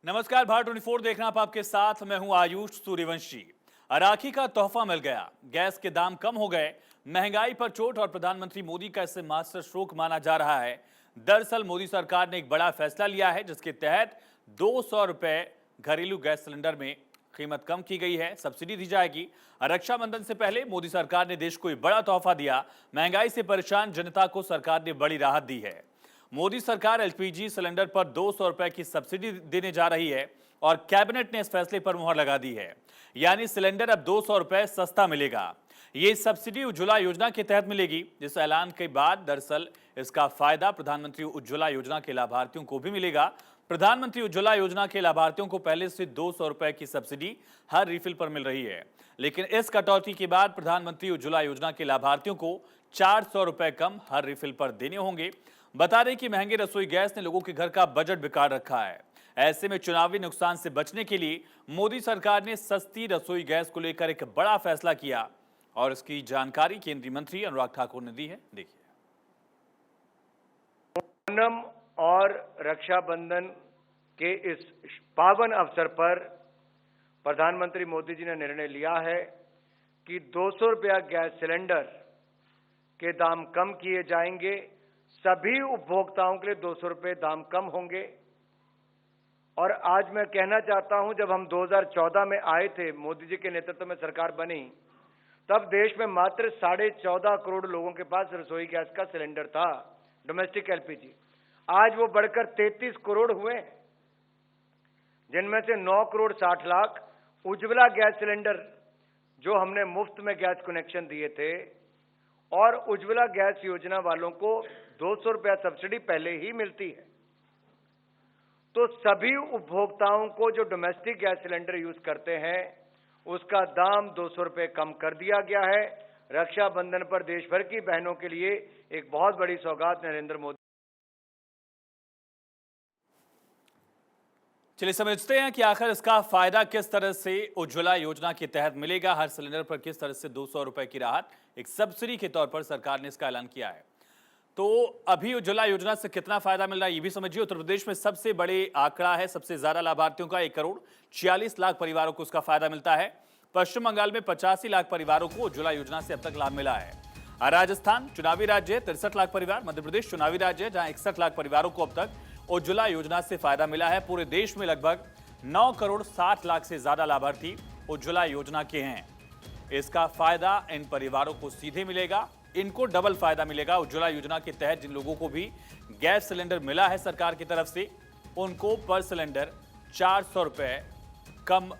नमस्कार, भारत 24 देखना आप आपके साथ। मैं हूं आयुष सूर्यवंशी। राखी का तोहफा मिल गया, गैस के दाम कम हो गए, महंगाई पर चोट और प्रधानमंत्री मोदी का इसे मास्टर स्ट्रोक माना जा रहा है। दरअसल मोदी सरकार ने एक बड़ा फैसला लिया है जिसके तहत 200 रुपए घरेलू गैस सिलेंडर में कीमत कम की गई है, सब्सिडी दी जाएगी। रक्षाबंधन से पहले मोदी सरकार ने देश को एक बड़ा तोहफा दिया। महंगाई से परेशान जनता को सरकार ने बड़ी राहत दी है। मोदी सरकार एलपीजी सिलेंडर पर 200 रुपए की सब्सिडी देने जा रही है और कैबिनेट ने इस फैसले पर मुहर लगा दी है। यानी सिलेंडर अब 200 रुपए सस्ता मिलेगा। ये सब्सिडी उज्ज्वला योजना के तहत मिलेगी। इस ऐलान के बाद दरअसल इसका फायदा प्रधानमंत्री उज्ज्वला योजना के लाभार्थियों को भी मिलेगा। प्रधानमंत्री उज्ज्वला योजना के लाभार्थियों को पहले से 200 रुपए की सब्सिडी हर रिफिल पर मिल रही है, लेकिन इस कटौती के बाद प्रधानमंत्री उज्ज्वला योजना के लाभार्थियों को 400 रुपए कम हर रिफिल पर देने होंगे। बता दें कि महंगे रसोई गैस ने लोगों के घर का बजट बिगाड़ रखा है। ऐसे में चुनावी नुकसान से बचने के लिए मोदी सरकार ने सस्ती रसोई गैस को लेकर एक बड़ा फैसला किया और इसकी जानकारी केंद्रीय मंत्री अनुराग ठाकुर ने दी है। देखिए। ओणम और रक्षाबंधन के इस पावन अवसर पर प्रधानमंत्री मोदी जी ने निर्णय लिया है कि 200 रुपया गैस सिलेंडर के दाम कम किए जाएंगे। सभी उपभोक्ताओं के लिए 200 रुपये दाम कम होंगे। और आज मैं कहना चाहता हूं, जब हम 2014 में आए थे, मोदी जी के नेतृत्व में सरकार बनी, तब देश में मात्र 14.5 करोड़ लोगों के पास रसोई गैस का सिलेंडर था, डोमेस्टिक एलपीजी। आज वो बढ़कर 33 करोड़ हुए, जिनमें से 9 करोड़ 60 लाख उज्ज्वला गैस सिलेंडर जो हमने मुफ्त में गैस कनेक्शन दिए थे, और उज्ज्वला गैस योजना वालों को 200 रुपया सब्सिडी पहले ही मिलती है। तो सभी उपभोक्ताओं को जो डोमेस्टिक गैस सिलेंडर यूज करते हैं उसका दाम 200 रुपये कम कर दिया गया है। रक्षाबंधन पर देश भर की बहनों के लिए एक बहुत बड़ी सौगात नरेंद्र मोदी। चलिए समझते हैं कि आखिर इसका फायदा किस तरह से उज्ज्वला योजना के तहत मिलेगा। हर सिलेंडर पर किस तरह से 200 रुपए की राहत एक सब्सिडी के तौर पर सरकार ने इसका ऐलान किया है। तो अभी उज्ज्वला योजना से कितना फायदा मिल रहा है ये भी समझिए। उत्तर प्रदेश में सबसे बड़े आंकड़ा है, सबसे ज्यादा लाभार्थियों का 1 करोड़ 46 लाख परिवारों को उसका फायदा मिलता है। पश्चिम बंगाल में 85 लाख परिवारों को उज्ज्वला योजना से अब तक लाभ मिला है। राजस्थान चुनावी राज्य है, 63 लाख परिवार। मध्य प्रदेश चुनावी राज्य है, जहां 61 लाख परिवारों को अब तक उज्ज्वला योजना से फायदा मिला है। पूरे देश में लगभग 9 करोड़ 60 लाख से ज्यादा लाभार्थी उज्ज्वला योजना के हैं। इसका फायदा इन परिवारों को सीधे मिलेगा, इनको डबल फायदा मिलेगा। उज्ज्वला योजना के तहत जिन लोगों को भी गैस सिलेंडर मिला है सरकार की तरफ से, उनको पर सिलेंडर 400 रुपए कम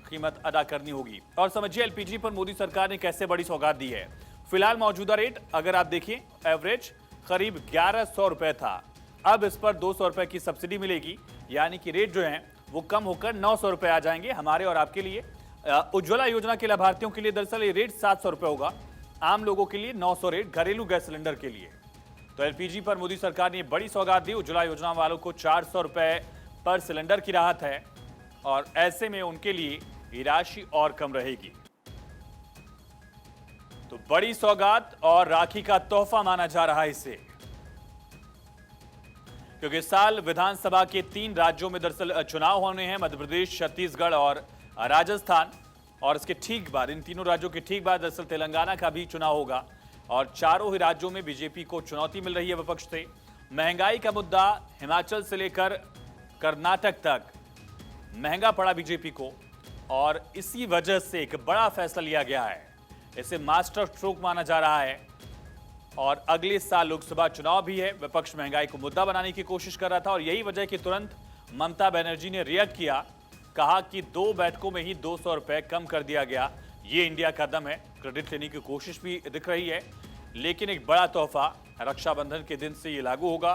कीमत अदा करनी होगी। और समझिए एलपीजी पर मोदी सरकार ने कैसे बड़ी सौगात दी है। फिलहाल मौजूदा रेट अगर आप देखिए, एवरेज करीब 1100 रुपए था, अब इस पर 200 रुपए की सब्सिडी मिलेगी, यानी कि रेट जो है वो कम होकर 900 रुपए आ जाएंगे हमारे और आपके लिए। उज्ज्वला योजना के लाभार्थियों के लिए दरअसल ये रेट 700 रुपए होगा, आम लोगों के लिए 900 रेट घरेलू गैस सिलेंडर के लिए। तो एलपीजी पर मोदी सरकार ने बड़ी सौगात दी। उज्ज्वला योजना वालों को 400 रुपए पर सिलेंडर की राहत है और ऐसे में उनके लिए ये राशि और कम रहेगी। तो बड़ी सौगात और राखी का तोहफा माना जा रहा है इसे, क्योंकि इस साल विधानसभा के 3 राज्यों में दरअसल चुनाव होने हैं, मध्य प्रदेश, छत्तीसगढ़ और राजस्थान। और इसके ठीक बाद, इन तीनों राज्यों के ठीक बाद दरअसल तेलंगाना का भी चुनाव होगा और चारों ही राज्यों में बीजेपी को चुनौती मिल रही है विपक्ष से। महंगाई का मुद्दा हिमाचल से लेकर कर्नाटक तक महंगा पड़ा बीजेपी को और इसी वजह से एक बड़ा फैसला लिया गया है। इसे मास्टर स्ट्रोक माना जा रहा है और अगले साल लोकसभा चुनाव भी है। विपक्ष महंगाई को मुद्दा बनाने की कोशिश कर रहा था और यही वजह कि तुरंत ममता बनर्जी ने रिएक्ट किया, कहा कि 2 बैठकों में ही 200 रुपए कम कर दिया गया। ये इंडिया का दम है, क्रेडिट लेने की कोशिश भी दिख रही है। लेकिन एक बड़ा तोहफा रक्षाबंधन के दिन से ये लागू होगा।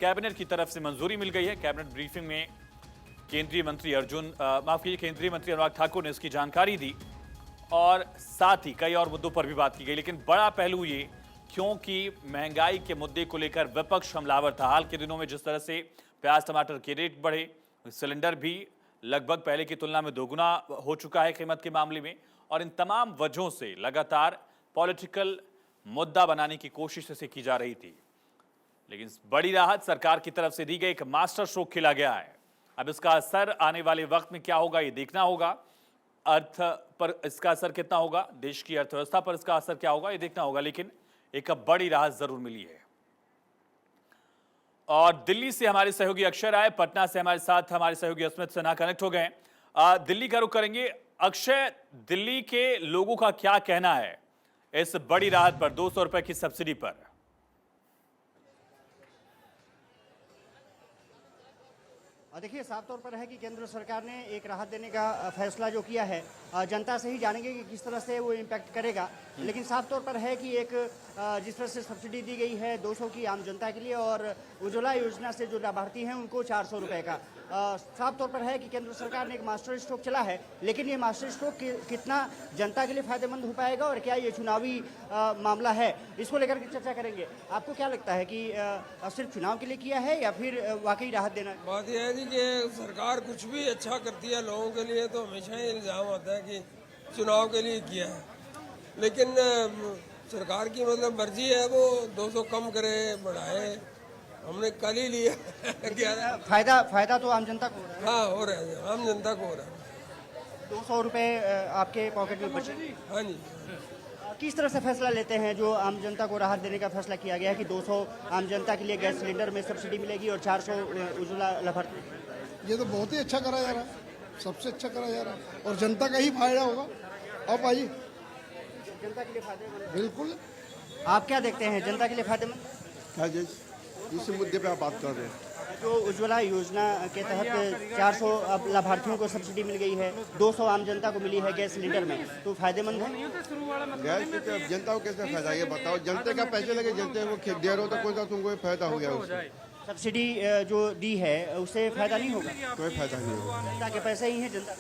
कैबिनेट की तरफ से मंजूरी मिल गई है। कैबिनेट ब्रीफिंग में केंद्रीय मंत्री अनुराग ठाकुर ने इसकी जानकारी दी और साथ ही कई और मुद्दों पर भी बात की गई। लेकिन बड़ा पहलू ये, क्योंकि महंगाई के मुद्दे को लेकर विपक्ष हमलावर था। हाल के दिनों में जिस तरह से प्याज टमाटर के रेट बढ़े, सिलेंडर भी लगभग पहले की तुलना में दोगुना हो चुका है कीमत के मामले में, और इन तमाम वजहों से लगातार पॉलिटिकल मुद्दा बनाने की कोशिश इसे की जा रही थी। लेकिन बड़ी राहत सरकार की तरफ से दी गई, एक मास्टर स्ट्रोक खेला गया है। अब इसका असर आने वाले वक्त में क्या होगा ये देखना होगा। अर्थ पर इसका असर कितना होगा, देश की अर्थव्यवस्था पर इसका असर क्या होगा ये देखना होगा, लेकिन एक बड़ी राहत जरूर मिली है। और दिल्ली से हमारे सहयोगी अक्षय राय, पटना से हमारे साथ हमारे सहयोगी अस्मित सिन्हा कनेक्ट हो गए हैं। दिल्ली का रुख करेंगे। अक्षय, दिल्ली के लोगों का क्या कहना है इस बड़ी राहत पर, 200 रुपए की सब्सिडी पर? देखिए, साफ तौर पर है कि केंद्र सरकार ने एक राहत देने का फैसला जो किया है, जनता से ही जानेंगे कि किस तरह से वो इम्पैक्ट करेगा। लेकिन साफ तौर पर है कि एक जिस तरह से सब्सिडी दी गई है 200 की आम जनता के लिए, और उज्ज्वला योजना से जो लाभार्थी हैं उनको 400 रुपये का, साफ तौर पर है कि केंद्र सरकार ने एक मास्टर स्ट्रोक चला है। लेकिन ये मास्टर स्ट्रोक कितना जनता के लिए फायदेमंद हो पाएगा और क्या ये चुनावी मामला है, इसको लेकर के चर्चा करेंगे। आपको क्या लगता है कि सिर्फ चुनाव के लिए किया है या फिर वाकई राहत देना? बात यह है जी कि सरकार कुछ भी अच्छा करती है लोगों के लिए तो हमेशा ही इल्ज़ाम आता है कि चुनाव के लिए किया है, लेकिन सरकार की मतलब मर्जी है, वो 200 कम करे बढ़ाए, हमने कल ही लिया। फायदा तो आम जनता को हो रहा है। हाँ, हो रहा है, आम जनता को हो रहा है। 200 रुपये आपके पॉकेट में बचे। हाँ जी। किस तरह से फैसला लेते हैं जो आम जनता को राहत देने का फैसला किया गया है कि 200 आम जनता के लिए गैस सिलेंडर में सब्सिडी मिलेगी और 400 उज्ज्वला लाभार्थी? ये तो बहुत ही अच्छा करा जा रहा है, सबसे अच्छा करा जा रहा है और जनता का ही फायदा होगा। अब आइए, जनता के लिए फायदेमंद। बिल्कुल। आप क्या देखते हैं, जनता के लिए फायदेमंद? क्या जिस मुद्दे पे आप बात कर रहे हैं, जो उज्ज्वला योजना के तहत 400 अब लाभार्थियों को सब्सिडी मिल गई है, 200 आम जनता को मिली है गैस सिलेंडर में, तो फायदेमंद है? गैस से जनता को कैसे फायदा, ये बताओ। जनता का पैसे लगे, जनता को दे रहे हो तो कौन सा तुमको फायदा हो गया उससे? सब्सिडी जो दी है उससे फायदा नहीं होगा? कोई फायदा नहीं होगा। जनता के पैसे ही हैं, जनता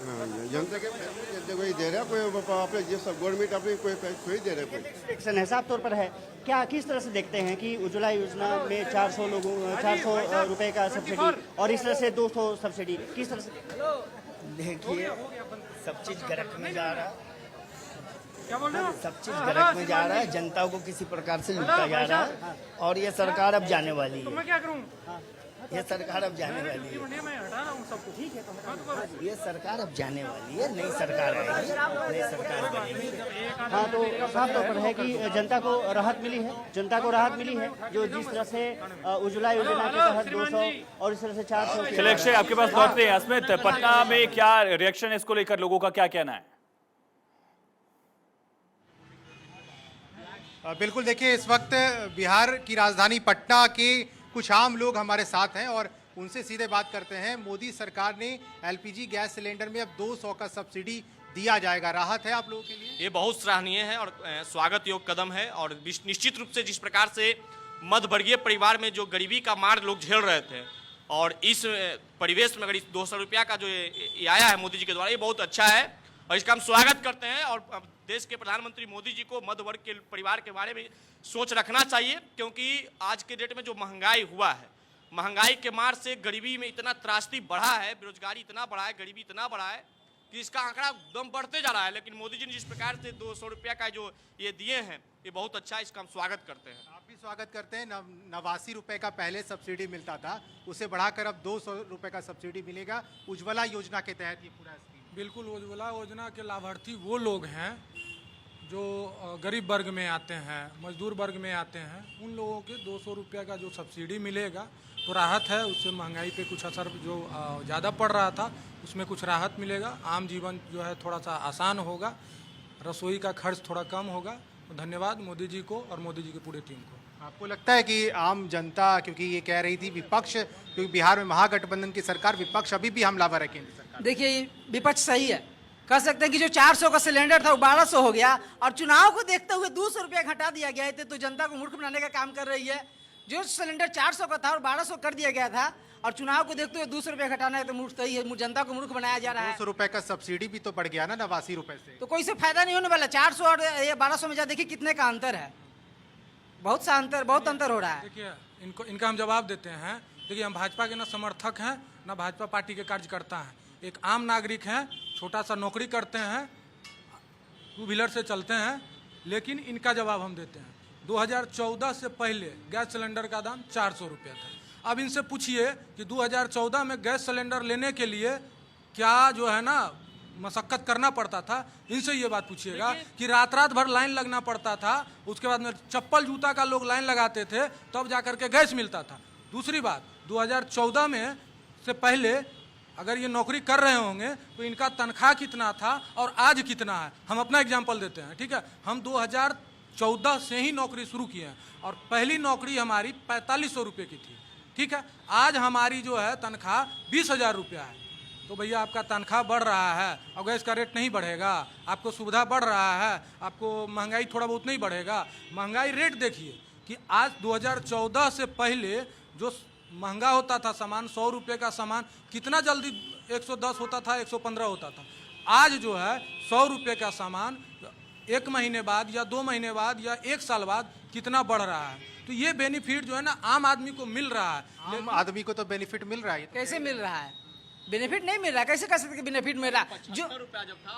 जनता के पैसे जनता को ही दे रहा है, कोई अपने ये सब गवर्नमेंट अपने कोई पैसे दे रहे कोई रिस्ट्रिक्शन है। साफ तौर पर है, क्या किस तरह से देखते हैं कि उज्ज्वला योजना में 400 रुपए का सब्सिडी और इस तरह से 200 सब्सिडी, किस तरह से? देखिए, सब चीज गरक में जा रहा है, सब चीज गरक में जा रहा है, जनता को किसी प्रकार से लूटा जा रहा है और ये सरकार अब जाने वाली है। ये सरकार अब जाने वाली है, ये सरकार अब जाने वाली है, नई सरकार आएगी, नई सरकार बनेगी। हाँ, तो साफ तौर पर है कि जनता को राहत मिली है, जनता को राहत मिली है, जो जिस तरह से उज्ज्वला योजना के तहत 200 और इस तरह से 400। चलिए अक्षय, आपके पास लौटते हैं। अस्मित, पटना में क्या रिएक्शन है इसको लेकर, लोगों का क्या कहना है? बिल्कुल, देखिए इस वक्त बिहार की राजधानी पटना के कुछ आम लोग हमारे साथ हैं और उनसे सीधे बात करते हैं। मोदी सरकार ने एलपीजी गैस सिलेंडर में अब 200 का सब्सिडी दिया जाएगा, राहत है आप लोगों के लिए? ये बहुत सराहनीय है और स्वागत योग्य कदम है। और निश्चित रूप से जिस प्रकार से मध्यवर्गीय परिवार में जो गरीबी का मार लोग झेल रहे थे और इस परिवेश में अगर इस 200 रुपया का जो ये आया है मोदी जी के द्वारा, ये बहुत अच्छा है और इसका हम स्वागत करते हैं। और देश के प्रधानमंत्री मोदी जी को मध्य वर्ग के परिवार के बारे में सोच रखना चाहिए, क्योंकि आज के डेट में जो महंगाई हुआ है, महंगाई के मार से गरीबी में इतना त्रासदी बढ़ा है, बेरोजगारी इतना बढ़ा है, गरीबी इतना बढ़ा है कि इसका आंकड़ा दम बढ़ते जा रहा है। लेकिन मोदी जी ने जिस प्रकार से 200 रुपया का जो ये दिए हैं, ये बहुत अच्छा है, इसका हम स्वागत करते हैं। आप भी स्वागत करते हैं। 89 रुपए का पहले सब्सिडी मिलता था, उसे बढ़ाकर अब 200 रुपए का सब्सिडी मिलेगा उज्ज्वला योजना के तहत। ये पूरा स्कीम बिल्कुल, उज्ज्वला योजना के लाभार्थी वो लोग हैं जो गरीब वर्ग में आते हैं, मजदूर वर्ग में आते हैं, उन लोगों के 200 रुपया का जो सब्सिडी मिलेगा तो राहत है। उससे महंगाई पे कुछ असर जो ज़्यादा पड़ रहा था उसमें कुछ राहत मिलेगा, आम जीवन जो है थोड़ा सा आसान होगा, रसोई का खर्च थोड़ा कम होगा। तो धन्यवाद मोदी जी को और मोदी जी की पूरी टीम को। आपको लगता है कि आम जनता, क्योंकि ये कह रही थी विपक्ष, क्योंकि बिहार में महागठबंधन की सरकार, विपक्ष अभी भी हमलावर है केंद्र सरकार? देखिए, विपक्ष सही है, कह सकते हैं कि जो 400 का सिलेंडर था वो 1200 हो गया और चुनाव को देखते हुए 200 रुपया घटा दिया गया है, तो जनता को मूर्ख बनाने का काम कर रही है। जो सिलेंडर 400 का था और 1200 कर दिया गया था और चुनाव को देखते हुए 200 रुपया घटाना है तो मूर्ख ही है, जनता को मूर्ख बनाया जा रहा है। 200 रुपए का सब्सिडी भी तो बढ़ गया ना 89 रुपए से, तो कोई से फायदा नहीं होने वाला। 400 और 1200 में जा देखिए कितने का अंतर है, बहुत अंतर हो रहा है। देखिए, इनका हम जवाब देते हैं। देखिए, हम भाजपा के ना समर्थक हैं ना भाजपा पार्टी के कार्यकर्ता हैं, एक आम नागरिक हैं, छोटा सा नौकरी करते हैं, 2 व्हीलर से चलते हैं। लेकिन इनका जवाब हम देते हैं। 2014 से पहले गैस सिलेंडर का दाम 400 रुपया था, अब इनसे पूछिए कि 2014 में गैस सिलेंडर लेने के लिए क्या जो है ना मशक्कत करना पड़ता था। इनसे ये बात पूछिएगा कि रात रात भर लाइन लगना पड़ता था, उसके बाद में चप्पल जूता का लोग लाइन लगाते थे तब जाकर के गैस मिलता था। दूसरी बात, 2014 में से पहले अगर ये नौकरी कर रहे होंगे तो इनका तनख्वाह कितना था और आज कितना है। हम अपना एग्जाम्पल देते हैं, ठीक है। हम 2014 से ही नौकरी शुरू किए हैं और पहली नौकरी हमारी 4500 रुपये की थी, ठीक है। आज हमारी जो है तनख्वाह 20,000 रुपया है। तो भैया आपका तनख्वाह बढ़ रहा है और गैस का रेट नहीं बढ़ेगा, आपको सुविधा बढ़ रहा है, आपको महंगाई थोड़ा बहुत नहीं बढ़ेगा। महंगाई रेट देखिए कि आज 2014 से पहले जो महंगा होता था सामान, 100 रुपये का सामान कितना जल्दी 110 होता था, 115 होता था। आज जो है 100 रुपये का सामान 1 महीने बाद या 2 महीने बाद या 1 साल बाद कितना बढ़ रहा है। तो ये बेनिफिट जो है ना आम आदमी को मिल रहा है। आम आदमी को तो बेनिफिट मिल रहा है। कैसे मिल रहा है? बेनिफिट नहीं मिल रहा, कैसे कह सकते बेनिफिट मिल रहा? जो 75 रुपया जब था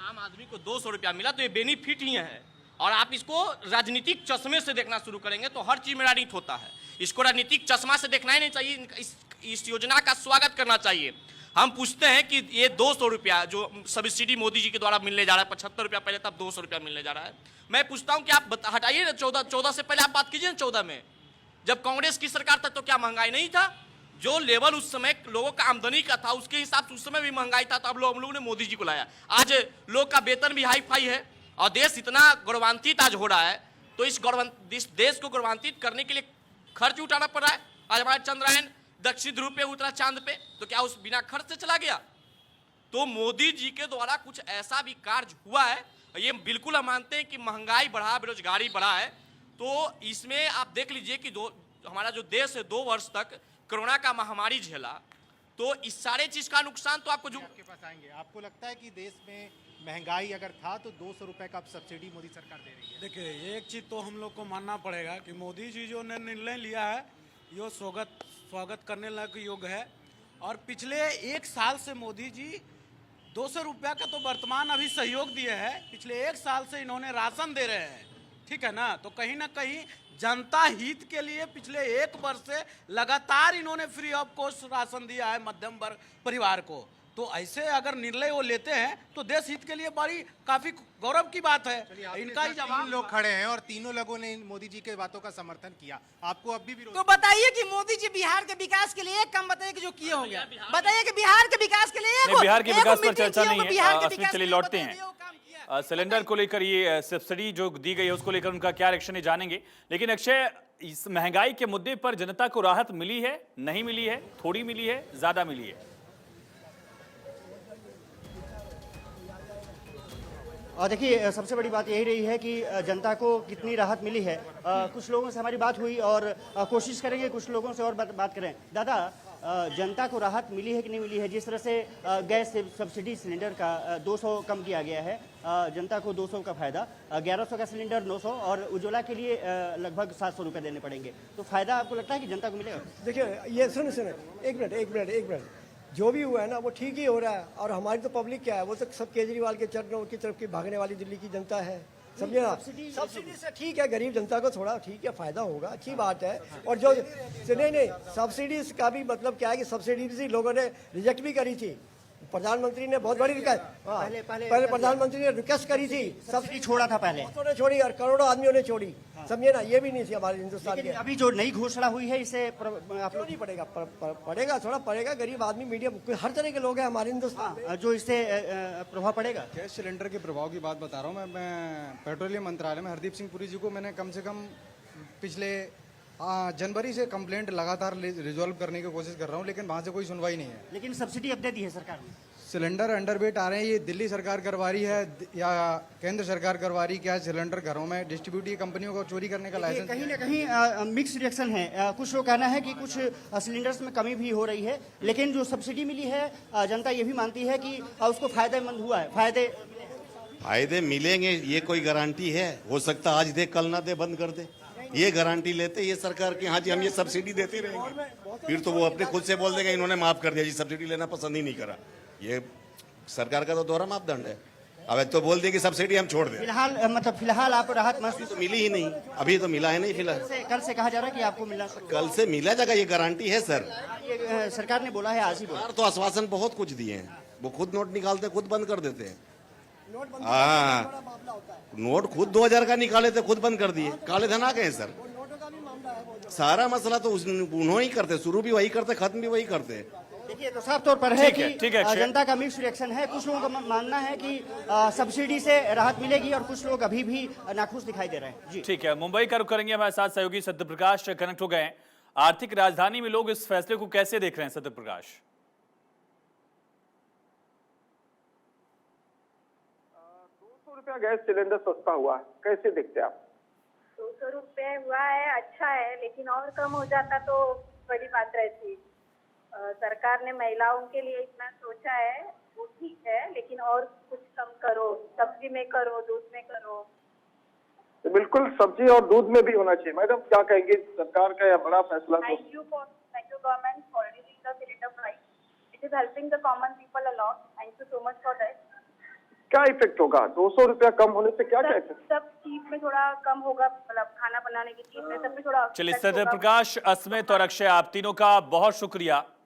आम आदमी को 200 रुपया मिला, तो ये बेनिफिट ही है। और आप इसको राजनीतिक चश्मे से देखना शुरू करेंगे तो हर चीज में राजनीति होता है। इसको राजनीतिक चश्मा से देखना ही नहीं चाहिए, इस योजना का स्वागत करना चाहिए। हम पूछते हैं कि ये 200 रुपया जो सब्सिडी मोदी जी के द्वारा मिलने जा रहा है, 75 रुपया पहले तब 200 रुपया मिलने जा रहा है। मैं पूछता हूं कि आप हटाइए ना 14 से पहले आप बात कीजिए ना। 14 में जब कांग्रेस की सरकार था तो क्या महंगाई नहीं था? जो लेवल उस समय लोगों का आमदनी का था उसके हिसाब से उस समय भी महंगाई था। तो अब हम लोगों ने मोदी जी को लाया। आज लोग का वेतन भी हाई फाई है और देश इतना गौरवान्वित आज हो रहा है। तो इस देश को गौरवान्वित करने के लिए खर्च उठाना पड़ रहा है। आज हमारा चंद्रयान दक्षिण ध्रुव पे उतरा चांद पे, तो क्या उस बिना खर्च से चला गया? तो मोदी जी के द्वारा कुछ ऐसा भी कार्य हुआ है। ये बिल्कुल हम मानते हैं कि महंगाई बढ़ा, बेरोजगारी बढ़ा है। तो इसमें आप देख लीजिए कि हमारा जो देश है 2 वर्ष तक कोरोना का महामारी झेला, तो इस सारे चीज का नुकसान तो आपको जो आपके पास आएंगे। आपको लगता है कि देश में महंगाई अगर था तो 200 रुपए का सब्सिडी मोदी सरकार दे रही है? देखिए, एक चीज़ तो हम लोग को मानना पड़ेगा कि मोदी जी जो ने निर्णय लिया है ये स्वागत करने लायक योग्य है। और पिछले 1 साल से मोदी जी 200 रुपया का तो वर्तमान अभी सहयोग दिए हैं, पिछले 1 साल से इन्होंने राशन दे रहे हैं, ठीक है ना। तो कहीं ना कहीं जनता हित के लिए पिछले 1 वर्ष से लगातार इन्होंने फ्री ऑफ कॉस्ट राशन दिया है मध्यम वर्ग परिवार को। तो ऐसे अगर निर्णय वो लेते हैं तो देश हित के लिए बड़ी काफी गौरव की बात है। इनका ही जवाब 3 लोग खड़े हैं और तीनों लोगों ने मोदी जी के बातों का समर्थन किया। आपको अब भी विरोध? तो बताइए कि मोदी जी बिहार के विकास के लिए एक काम बताइए कि जो किए होंगे। बताइए कि बिहार के विकास के लिए बिहार के विकास पर चर्चा नहीं है। चलिए लौटते हैं। सिलेंडर को लेकर ये सब्सिडी जो दी गई है उसको लेकर उनका क्या रिएक्शन है जानेंगे। लेकिन अक्षय, इस महंगाई के मुद्दे पर जनता को राहत मिली है, नहीं मिली है, थोड़ी मिली है, ज्यादा मिली है? और देखिए, सबसे बड़ी बात यही रही है कि जनता को कितनी राहत मिली है। कुछ लोगों से हमारी बात हुई और कोशिश करेंगे कुछ लोगों से और बात करें। दादा, जनता को राहत मिली है कि नहीं मिली है? जिस तरह से गैस सब्सिडी सिलेंडर का 200 कम किया गया है, जनता को 200 का फायदा, 1100 का सिलेंडर 900 और उज्ज्वला के लिए लगभग 700 रुपये देने पड़ेंगे। तो फायदा आपको लगता है कि जनता को मिलेगा? देखिए, ये सुन एक मिनट जो भी हुआ है ना वो ठीक ही हो रहा है। और हमारी तो पब्लिक क्या है, वो तो सब केजरीवाल के चरणों की तरफ की भागने वाली दिल्ली की जनता है, समझे ना। सब्सिडी से ठीक है, गरीब जनता को थोड़ा ठीक है फायदा होगा, अच्छी बात है। और जो नहीं सब्सिडी का भी मतलब क्या है कि सब्सिडी लोगों ने रिजेक्ट भी करी थी। प्रधानमंत्री ने बहुत बड़ी रिक्वेस्ट, पहले प्रधानमंत्री ने रिक्वेस्ट करी थी, सब्सिडी छोड़ा था, पहले ने छोड़ी और करोड़ों आदमियों ने छोड़ी, समझे ना। ये भी नहीं थी हमारे हिंदुस्तान के। अभी जो नई घोषणा हुई है इससे आप लोग नहीं पड़ेगा, थोड़ा पड़ेगा। गरीब आदमी, मीडियम, हर तरह के लोग हैं हमारे हिंदुस्तान में, जो इससे प्रभाव पड़ेगा। गैस सिलेंडर के प्रभाव की बात बता रहा हूँ मैं पेट्रोलियम मंत्रालय में हरदीप सिंह पुरी जी को मैंने कम से कम पिछले जनवरी से कंप्लेंट लगातार रिजॉल्व करने की कोशिश कर रहा हूँ, लेकिन वहाँ से कोई सुनवाई नहीं है। लेकिन सब्सिडी अब दे दी है सरकार ने। सिलेंडर अंडरवेट आ रहे हैं, ये दिल्ली सरकार करवा रही है या केंद्र सरकार करवा रही? क्या सिलेंडर घरों में डिस्ट्रीब्यूटिव कंपनियों को चोरी करने का लाइसेंस? कहीं ना कहीं मिक्स रिएक्शन है। कुछ लोग कहना है कि कुछ सिलेंडर्स में कमी भी हो रही है, लेकिन जो सब्सिडी मिली है जनता ये भी मानती है कि उसको फायदेमंद हुआ है। फायदे मिलेंगे, ये कोई गारंटी है? हो सकता आज दे कल ना दे, बंद कर दे, ये गारंटी लेते ये सरकार की। हाँ जी, हम ये सब्सिडी देते रहेंगे, फिर तो वो अपने खुद से बोल देंगे इन्होंने माफ कर दिया जी, सब्सिडी लेना पसंद ही नहीं करा। ये सरकार का तो दोहरा मापदंड है। अब तो बोल दिए कि सब्सिडी हम छोड़ दें, फिलहाल मतलब फिलहाल आप राहत महसूस तो मिली ही नहीं, अभी तो मिला है नहीं फिलहाल। कल से कहा जा रहा है कि आपको मिलना कल से मिला जाएगा, ये गारंटी है सर। ये सरकार ने बोला है, आज ही बोला। सरकार तो आश्वासन बहुत कुछ दिए हैं, वो खुद नोट निकालते खुद बंद कर देते हैं। हाँ, नोट खुद 2000 का निकाले थे, खुद बंद कर दिए, काले धन आ गए सर। सारा मसला तो उन्होंने ही करते, शुरू भी वही करते, खत्म भी वही करते। देखिए तो साफ तौर पर है कि ठीक है, अक्षय। जनता का मिक्स रिएक्शन है। कुछ लोगों का मानना है कि सब्सिडी से राहत मिलेगी और कुछ लोग अभी भी नाखुश दिखाई दे रहे हैं। जी ठीक है, मुंबई का रुख करेंगे, हमारे साथ सहयोगी सत्य प्रकाश कनेक्ट हो गए हैं। आर्थिक राजधानी में लोग इस फैसले को कैसे देख रहे हैं सत्य प्रकाश? 200 रुपया गैस सिलेंडर सस्ता हुआ है, कैसे देखते हैं आप? 200 रुपये हुआ है, अच्छा है, लेकिन और कम हो जाता तो बड़ी बात रहती। सरकार ने महिलाओं के लिए इतना सोचा है, वो ठीक है, लेकिन और कुछ कम करो, सब्जी में करो, दूध में करो। तो बिल्कुल सब्जी और दूध में भी होना चाहिए। मैडम क्या कहेंगे, सरकार का यह बड़ा फैसला? Thank you government for releasing the cylinder price. It is helping the common people a lot. Thank you so much for that. क्या इफेक्ट होगा 200 रुपया कम होने से? क्या क्या इफेक्ट? सब चीज में थोड़ा कम होगा, मतलब खाना बनाने की चीज में सब में थोड़ा। चलिए सत्य प्रकाश, अस्मित और अक्षय, आप तीनों का बहुत शुक्रिया।